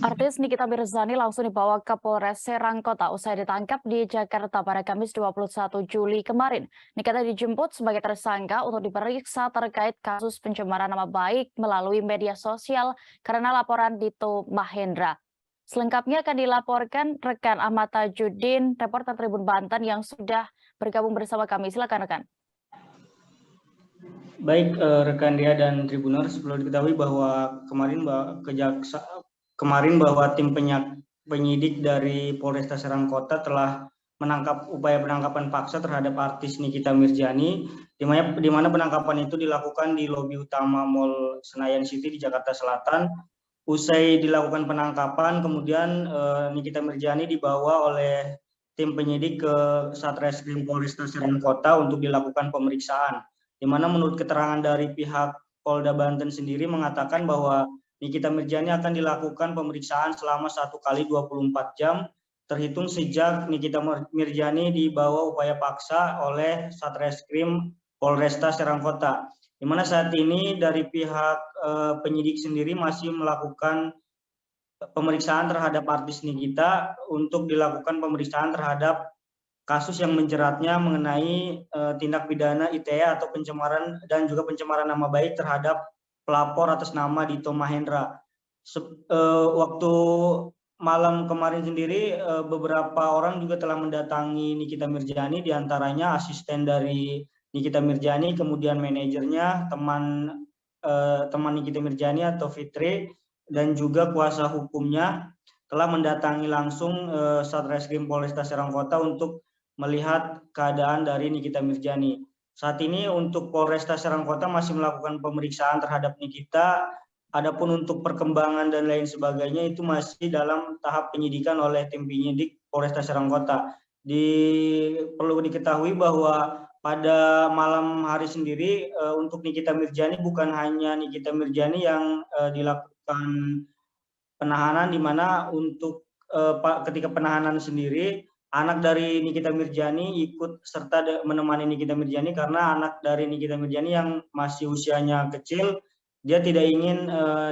Artis Nikita Mirzani langsung dibawa ke Polres Serang Kota usai ditangkap di Jakarta pada Kamis 21 Juli kemarin. Nikita dijemput sebagai tersangka untuk diperiksa terkait kasus pencemaran nama baik melalui media sosial karena laporan Dito Mahendra. Selengkapnya akan dilaporkan rekan Ahmad Tajudin, reporter Tribun Banten yang sudah bergabung bersama kami. Silakan rekan. Baik, rekan Dea dan Tribuners, perlu diketahui bahwa kemarin bahwa tim penyidik dari Polresta Serang Kota telah menangkap upaya penangkapan paksa terhadap artis Nikita Mirzani, di mana penangkapan itu dilakukan di lobi utama Mall Senayan City di Jakarta Selatan. Usai dilakukan penangkapan, kemudian Nikita Mirzani dibawa oleh tim penyidik ke Satreskrim Polresta Serang Kota untuk dilakukan pemeriksaan. Di mana menurut keterangan dari pihak Polda Banten sendiri mengatakan bahwa Nikita Mirzani akan dilakukan pemeriksaan selama 1 kali 24 jam terhitung sejak Nikita Mirzani dibawa upaya paksa oleh Satreskrim Polresta Serang Kota. Di mana saat ini dari pihak penyidik sendiri masih melakukan pemeriksaan terhadap artis Nikita untuk dilakukan pemeriksaan terhadap kasus yang menjeratnya mengenai tindak pidana ITE atau pencemaran dan juga pencemaran nama baik terhadap pelapor atas nama Dito Mahendra. Waktu malam kemarin sendiri beberapa orang juga telah mendatangi Nikita Mirzani, diantaranya asisten dari Nikita Mirzani, kemudian manajernya, teman Nikita Mirzani atau Fitri, dan juga kuasa hukumnya telah mendatangi langsung Satreskrim Polresta Serang Kota untuk melihat keadaan dari Nikita Mirzani. Saat ini untuk Polresta Serang Kota masih melakukan pemeriksaan terhadap Nikita, adapun untuk perkembangan dan lain sebagainya itu masih dalam tahap penyidikan oleh tim penyidik Polresta Serang Kota. Perlu diketahui bahwa pada malam hari sendiri untuk Nikita Mirzani bukan hanya Nikita Mirzani yang dilakukan penahanan, di mana untuk ketika penahanan sendiri anak dari Nikita Mirzani ikut serta menemani Nikita Mirzani karena anak dari Nikita Mirzani yang masih usianya kecil, dia tidak ingin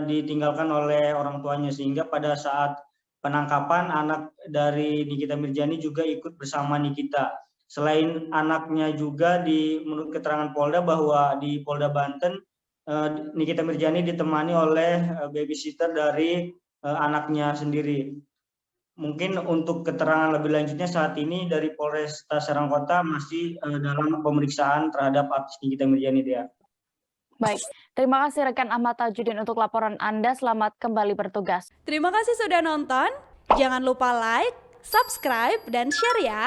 ditinggalkan oleh orang tuanya, sehingga pada saat penangkapan anak dari Nikita Mirzani juga ikut bersama Nikita. Selain anaknya juga menurut keterangan Polda bahwa di Polda Banten Nikita Mirzani ditemani oleh babysitter dari anaknya sendiri. Mungkin untuk keterangan lebih lanjutnya saat ini dari Polresta Serang Kota masih dalam pemeriksaan terhadap artis Nikita Mirzani, Dea. Baik, terima kasih rekan Ahmad Tajudin untuk laporan Anda. Selamat kembali bertugas. Terima kasih sudah nonton. Jangan lupa like, subscribe, dan share ya.